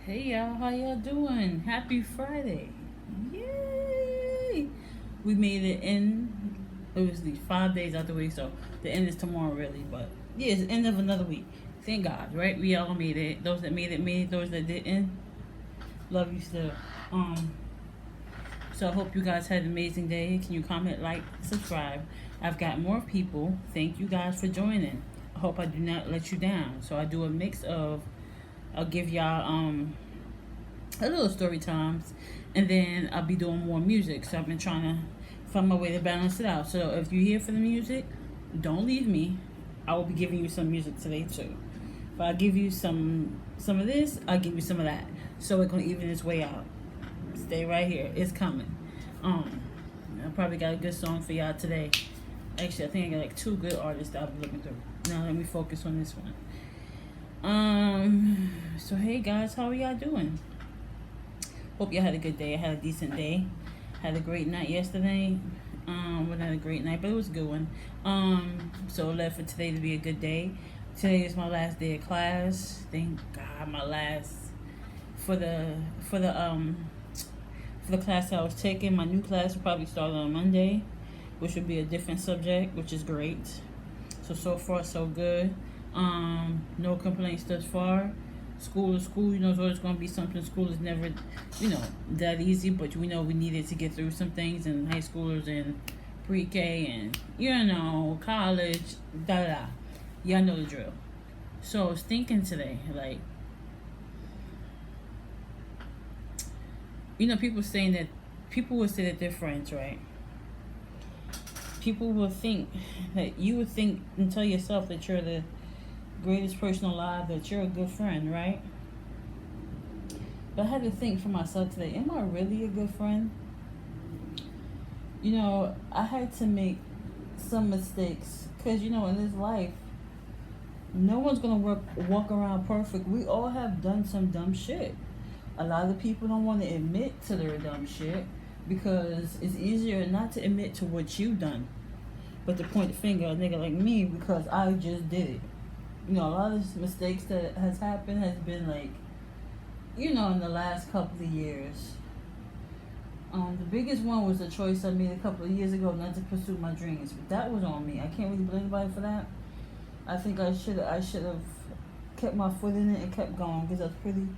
Hey y'all, how y'all doing? Happy Friday. Yay! We made it in. It was these 5 days out the way, so the end is tomorrow really, but yeah, it's the end of another week. Thank God, right? We all made it. Those that made it made it. Those that didn't, love you still. Um so I hope you guys had an amazing day. Can you comment, like, subscribe? I've got more people. Thank you guys for joining. I hope I do not let you down. So I do a mix of I'll give y'all a little story times, and then I'll be doing more music. So I've been trying to find my way to balance it out. So if you're here for the music, don't leave me. I will be giving you some music today too. If I give you some of this, I'll give you some of that. So we're gonna even this way out. Stay right here. It's coming. I probably got a good song for y'all today. Actually, I think I got like two good artists that I've been looking through. Now let me focus on this one. So hey guys, how are y'all doing? Hope y'all had a good day. I had a decent day. Had a great night yesterday. Well, not a great night, but it was a good one. So left for today to be a good day. Today is my last day of class. Thank God, my last for the for the for the class I was taking. My new class will probably start on Monday, which would be a different subject, which is great. So far so good. No complaints thus far. School is school. You know, it's always going to be something. School is never, that easy. But we know we needed to get through some things in high schoolers and pre-K and college. Da da. Y'all know the drill. So I was thinking today, like, people would say that they're friends, right? People will think that you would think and tell yourself that you're the greatest person alive, that you're a good friend, right? But I had to think for myself today, am I really a good friend? I had to make some mistakes because, in this life, no one's going to walk around perfect. We all have done some dumb shit. A lot of people don't want to admit to their dumb shit because it's easier not to admit to what you've done, but to point the finger at a nigga like me because I just did it. A lot of mistakes that has happened has been like, in the last couple of years. The biggest one was a choice I made a couple of years ago not to pursue my dreams, but that was on me. I can't really blame anybody for that. I think I should have kept my foot in it and kept going because I was pretty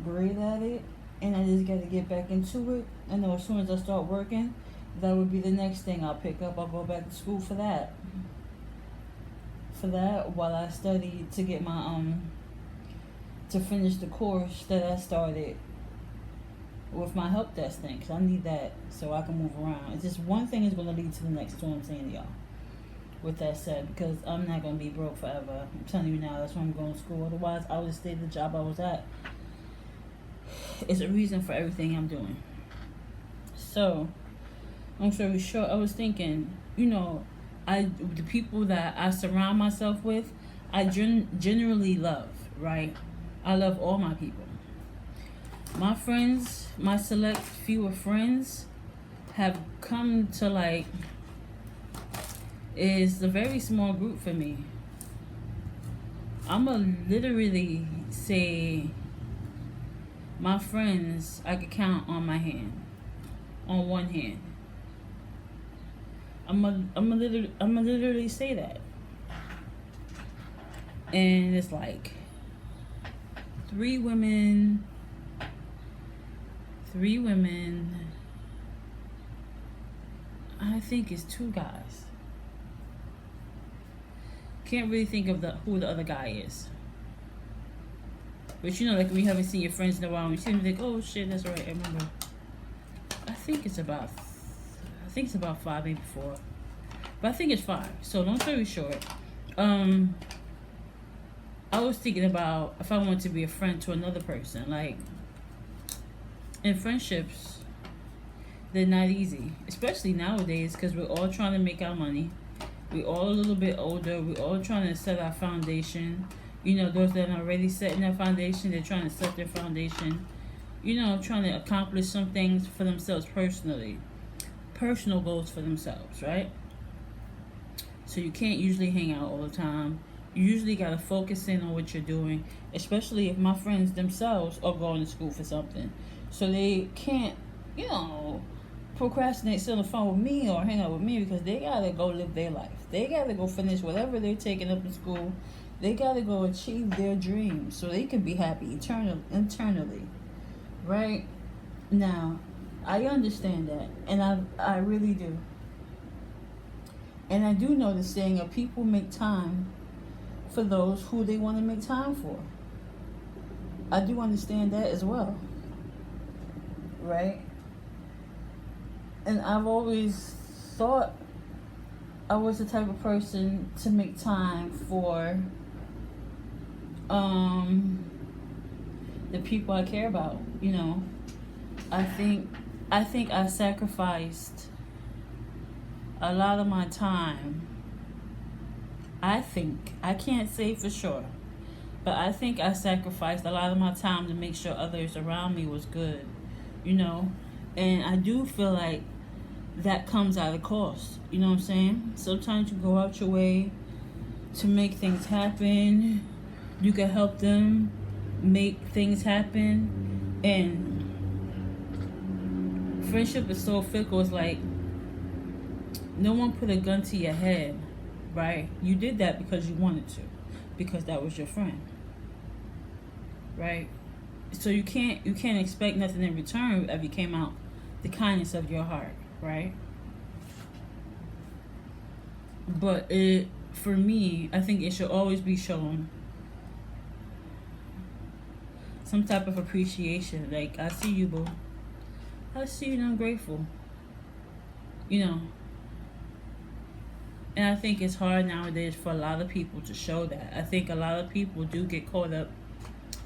great at it, and I just got to get back into it. I know as soon as I start working, that would be the next thing I'll pick up. I'll go back to school for that. While I study to get my to finish the course that I started with my help desk thing, because I need that so I can move around. It's just one thing is going to lead to the next. That's what I'm saying to y'all. With that said, because I'm not going to be broke forever. I'm telling you now, that's why I'm going to school. Otherwise, I would have stayed at the job I was at. It's a reason for everything I'm doing. So, long story short, I was thinking, the people that I surround myself with, I generally love, right? I love all my people. My friends, my select few of friends have come to is a very small group for me. I'ma literally say my friends I could count on one hand. I'm literally say that. And it's like three women, I think it's two guys. Can't really think of who the other guy is. But like when you haven't seen your friends in a while, and you see them, you think, oh shit, that's right, I remember. I think it's about 5, maybe 4. But I think it's 5. So long story short, I was thinking about if I wanted to be a friend to another person. Like, in friendships, they're not easy, especially nowadays, because we're all trying to make our money. We're all a little bit older. We're all trying to set our foundation. Those that are already setting their foundation, they're trying to set their foundation. Trying to accomplish some things for themselves personally. Personal goals for themselves, right? So you can't usually hang out all the time. You usually gotta focus in on what you're doing, especially if my friends themselves are going to school for something. So they can't, you know, procrastinate, sit on the phone with me or hang out with me because they gotta go live their life. They gotta go finish whatever they're taking up in school. They gotta go achieve their dreams so they can be happy internally. Right? Now, I understand that, and I really do. And I do know the saying of people make time for those who they want to make time for. I do understand that as well. Right? And I've always thought I was the type of person to make time for the people I care about, you know. I think I sacrificed a lot of my time. I can't say for sure, but I think I sacrificed a lot of my time to make sure others around me was good, you know. And I do feel like that comes at a cost, you know what I'm saying? Sometimes you go out your way to make things happen. You can help them make things happen, and friendship is so fickle. It's like no one put a gun to your head, right? You did that because you wanted to, because that was your friend, right? So you can't expect nothing in return if you came out the kindness of your heart, right? But for me, I think it should always be shown some type of appreciation. Like, I see you, boo. I see you, and I'm grateful. You know. And I think it's hard nowadays for a lot of people to show that. I think a lot of people do get caught up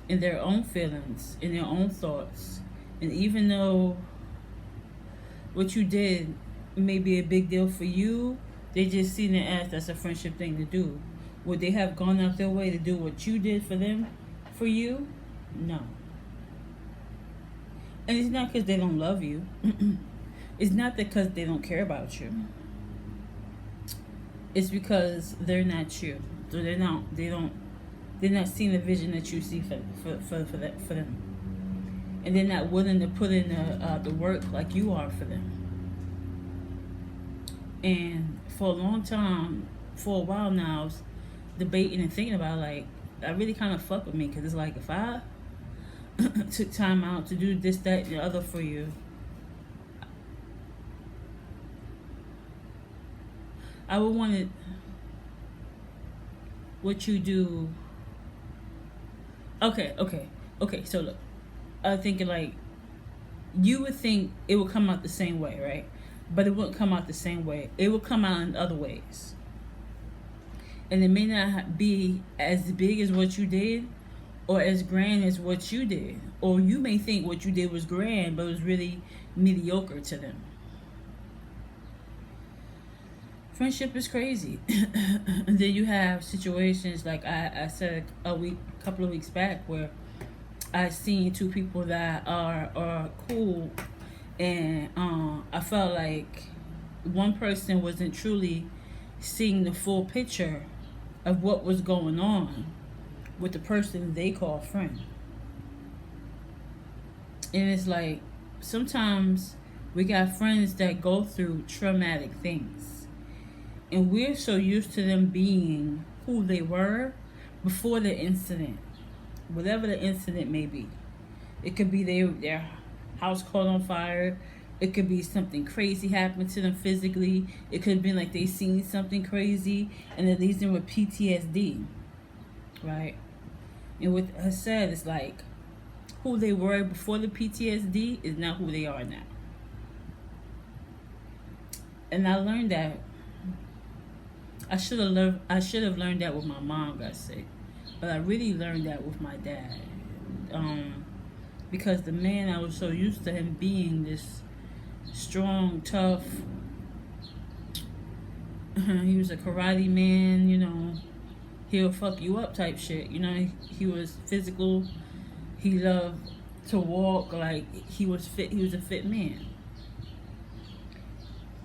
in their own feelings, in their own thoughts. And even though what you did may be a big deal for you, they just see it as that's a friendship thing to do. Would they have gone out their way to do what you did for them, for you? No. And it's not because they don't love you. It's not because they don't care about you. It's because they're not you. So they're not seeing the vision that you see for them. And they're not willing to put in the work like you are for them. And for a long time, for a while now, I was debating and thinking about, like, I really kind of fuck with me, because it's like, if I took time out to do this, that, and the other for you, I would want it, what you do. Okay, so look, I was thinking, like, you would think it would come out the same way, right? But it wouldn't come out the same way. It will come out in other ways. And it may not be as big as what you did, or as grand as what you did. Or you may think what you did was grand, but it was really mediocre to them. Friendship is crazy. And then you have situations like I said a couple of weeks back, where I seen two people that are cool, and I felt like one person wasn't truly seeing the full picture of what was going on with the person they call friend. And it's like, sometimes we got friends that go through traumatic things, and we're so used to them being who they were before the incident, whatever the incident may be. It could be their house caught on fire. It could be something crazy happened to them physically. It could have been like they seen something crazy and it leaves them with PTSD, right? And what I said is, like, who they were before the PTSD is not who they are now. And I learned that. I should have learned that when my mom got sick, but I really learned that with my dad. Because the man, I was so used to him being this strong, tough. He was a karate man, you know. He'll fuck you up type shit. You know, he was physical. He loved to walk, like, he was fit. He was a fit man.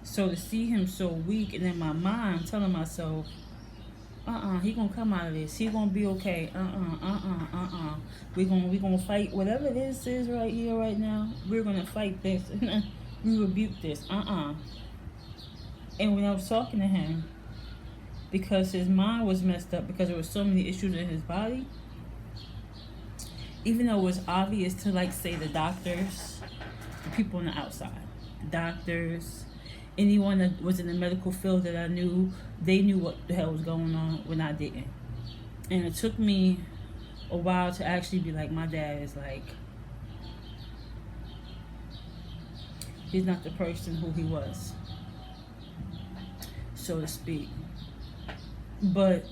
So to see him so weak, and in my mind, I'm telling myself, He gonna come out of this. He gonna be okay. We gonna fight whatever this is right here, right now. We're gonna fight this. We rebuke this. And when I was talking to him, because his mind was messed up, because there were so many issues in his body, even though it was obvious to, like, say, the doctors, the people on the outside, doctors, anyone that was in the medical field that I knew, they knew what the hell was going on when I didn't. And it took me a while to actually be like, my dad is like, he's not the person who he was, so to speak. But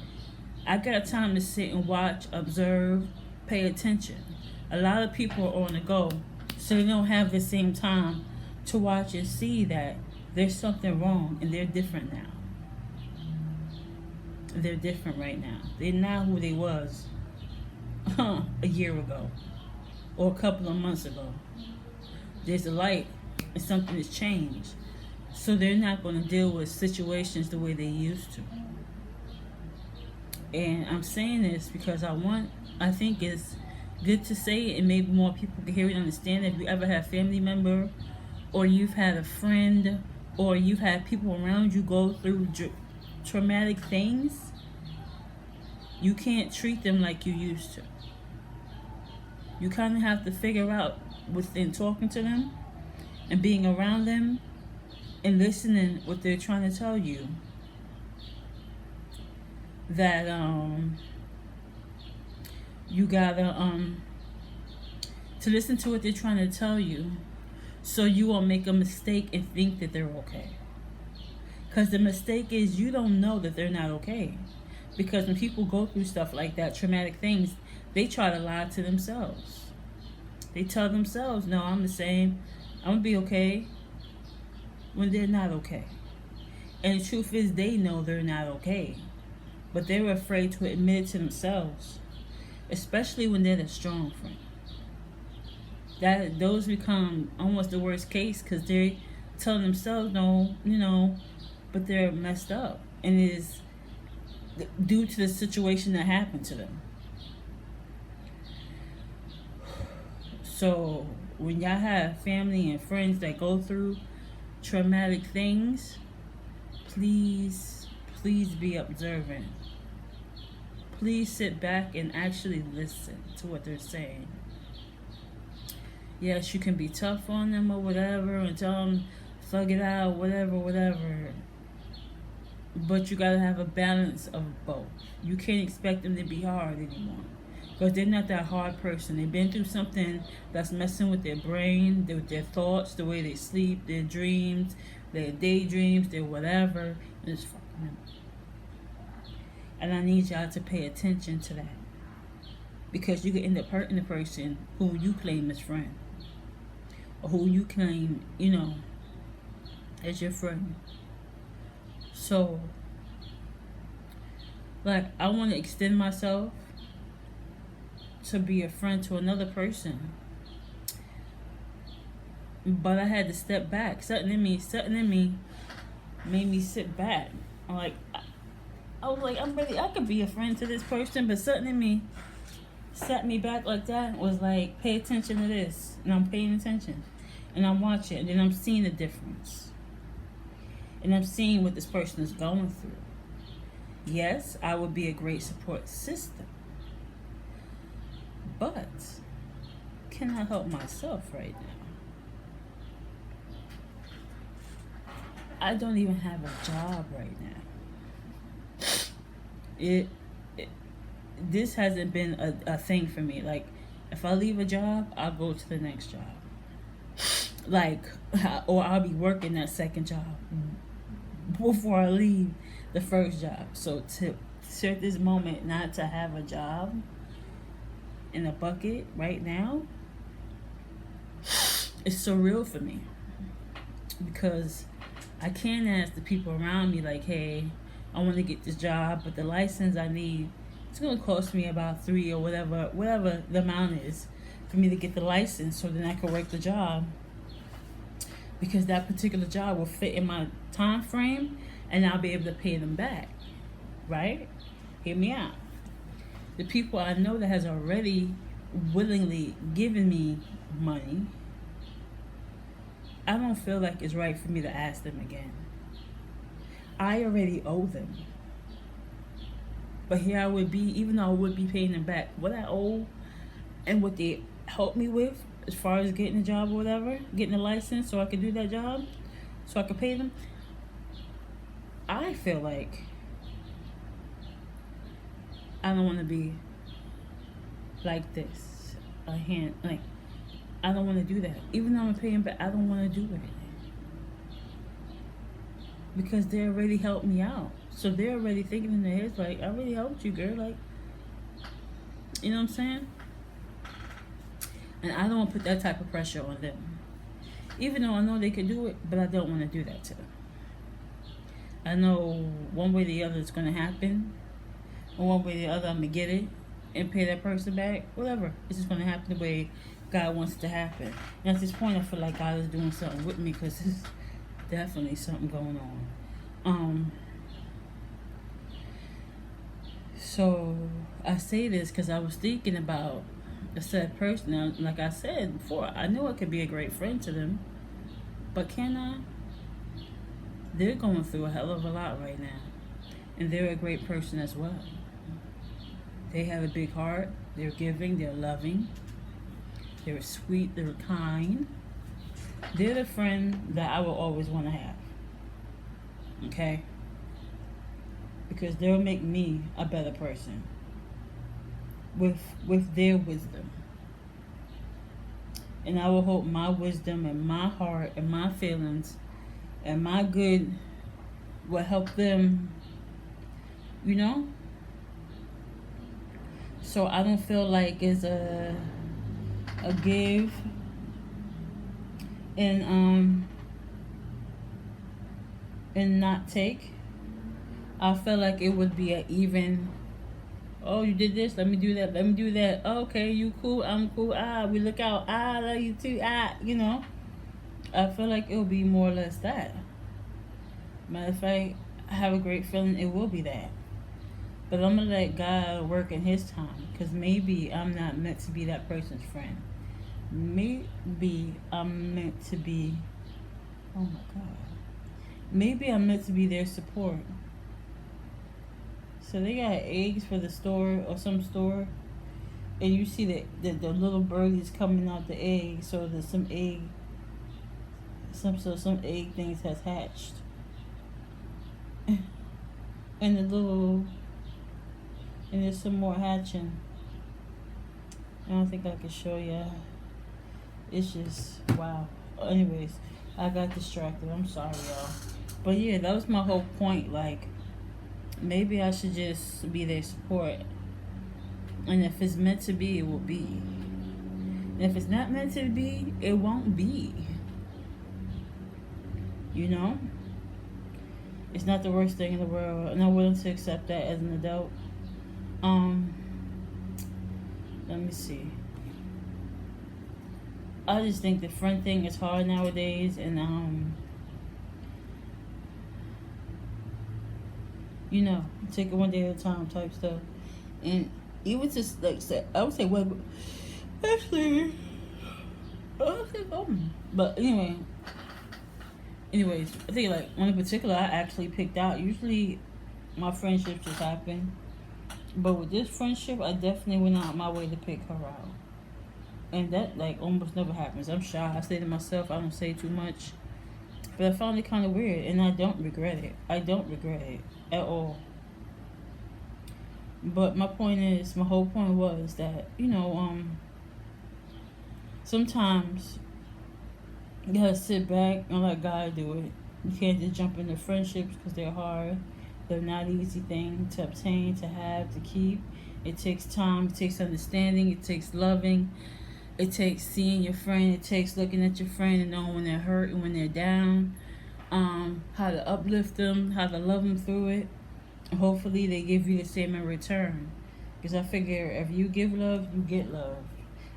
I got time to sit and watch, observe, pay attention. A lot of people are on the go, so they don't have the same time to watch and see that there's something wrong, and they're different now. They're different right now. They're not who they was a year ago or a couple of months ago. There's a light, and something has changed. So they're not going to deal with situations the way they used to. And I'm saying this because I think it's good to say it, and maybe more people can hear it and understand it. If you ever have a family member, or you've had a friend, or you've had people around you go through traumatic things, you can't treat them like you used to. You kind of have to figure out within talking to them and being around them and listening what they're trying to tell you, that you gotta to listen to what they're trying to tell you, so you won't make a mistake and think that they're okay. Because the mistake is you don't know that they're not okay. Because when people go through stuff like that, traumatic things, they try to lie to themselves. They tell themselves, no, I'm the same, I'm gonna be okay, when they're not okay. And the truth is, they know they're not okay, but they're afraid to admit it to themselves, especially when they're the strong friend. Those become almost the worst case, because they're telling themselves no, but they're messed up, and it is due to the situation that happened to them. So when y'all have family and friends that go through traumatic things, please be observant. Please sit back and actually listen to what they're saying. Yes, you can be tough on them or whatever and tell them, thug it out, whatever. But you gotta have a balance of both. You can't expect them to be hard anymore, because they're not that hard person. They've been through something that's messing with their brain, with their thoughts, the way they sleep, their dreams, their daydreams, their whatever, and it's fucking them. And I need y'all to pay attention to that, because you can end up hurting the person who you claim as friend, or who you claim, as your friend. So, like, I want to extend myself to be a friend to another person, but I had to step back. Something in me made me sit back. I was like, I'm ready. I could be a friend to this person, but something in me set me back like that. Was like, pay attention to this, and I'm paying attention, and I'm watching, and then I'm seeing the difference, and I'm seeing what this person is going through. Yes, I would be a great support system, but can I help myself right now? I don't even have a job right now. This hasn't been a thing for me. Like, if I leave a job, I'll go to the next job. Like, or I'll be working that second job before I leave the first job. So to at this moment not to have a job in a bucket right now, it's surreal for me, because I can't ask the people around me like, hey, I want to get this job, but the license I need, it's going to cost me about $3 or whatever the amount is for me to get the license, so then I can work the job, because that particular job will fit in my time frame, and I'll be able to pay them back, right? Hear me out. The people I know that has already willingly given me money, I don't feel like it's right for me to ask them again. I already owe them. But here I would be, even though I would be paying them back what I owe and what they helped me with as far as getting a job or whatever, getting a license so I could do that job, so I could pay them. I feel like I don't want to be like this. I don't want to do that. Even though I'm paying back, I don't want to do it. Because they already helped me out. So they're already thinking in their heads, like, I already helped you, girl. Like, you know what I'm saying? And I don't want to put that type of pressure on them. Even though I know they could do it, but I don't want to do that to them. I know one way or the other it's going to happen. Or one way or the other I'm going to get it and pay that person back. Whatever. It's just going to happen the way God wants it to happen. And at this point, I feel like God is doing something with me because there's definitely something going on. So I say this because I was thinking about a said person. Now, like I said before, I know I could be a great friend to them, but can I? They're going through a hell of a lot right now, and they're a great person as well. They have a big heart. They're giving. They're loving. They're sweet. They're kind. They're the friend that I will always want to have. Okay? Because they'll make me a better person with their wisdom. And I will hope my wisdom and my heart and my feelings and my good will help them, you know? So I don't feel like it's a give and not take. I feel like it would be an even, oh, you did this, let me do that, let me do that. Okay, you cool, I'm cool. We look out. I love you too. You know. I feel like it will be more or less that. Matter of fact, I have a great feeling it will be that. But I'm going to let God work in His time. Because maybe I'm not meant to be that person's friend. Maybe I'm meant to be, oh my God. Maybe I'm meant to be their support. So they got eggs for the store or some store. And you see that the little birdies coming out the egg. So there's some egg things has hatched. And there's some more hatching. I don't think I can show you. It's just, wow. Anyways, I got distracted. I'm sorry, y'all. But yeah, that was my whole point. Like, maybe I should just be their support. And if it's meant to be, it will be. And if it's not meant to be, it won't be. You know? It's not the worst thing in the world. And I'm willing to accept that as an adult. Let me see. I just think the friend thing is hard nowadays, and you know, take it one day at a time type stuff. And even just like say, I would say, well, actually, but anyways, I think like one in particular I actually picked out. Usually, my friendships just happen. But with this friendship, I definitely went out my way to pick her out. And that, like, almost never happens. I'm shy. I say to myself, I don't say too much. But I found it kind of weird, and I don't regret it. I don't regret it at all. But my whole point was that, you know, sometimes you gotta sit back and let God do it. You can't just jump into friendships because they're hard. They're not an easy thing to obtain, to have, to keep. It takes time, it takes understanding, it takes loving, it takes seeing your friend, it takes looking at your friend and knowing when they're hurt and when they're down, how to uplift them, how to love them through it. Hopefully they give you the same in return. Because I figure if you give love, you get love.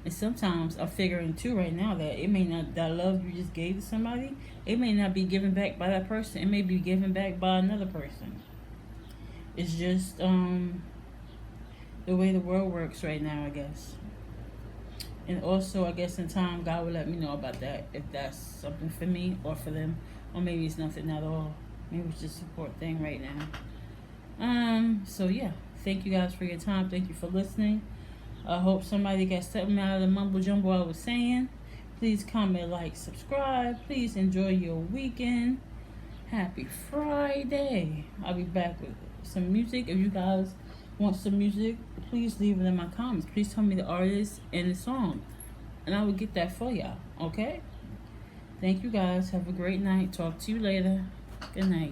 And sometimes I'm figuring too right now that it may not, that love you just gave to somebody, it may not be given back by that person. It may be given back by another person. It's just, the way the world works right now, I guess. And also, I guess in time, God will let me know about that, if that's something for me or for them, or maybe it's nothing at all. Maybe it's just a support thing right now. So yeah, thank you guys for your time. Thank you for listening. I hope somebody got something out of the mumble jumble I was saying. Please comment, like, subscribe. Please enjoy your weekend. Happy Friday. I'll be back with some music. If you guys want some music, please leave it in my comments. Please tell me the artist and the song, and I will get that for y'all. Okay? Thank you guys. Have a great night. Talk to you later. Good night.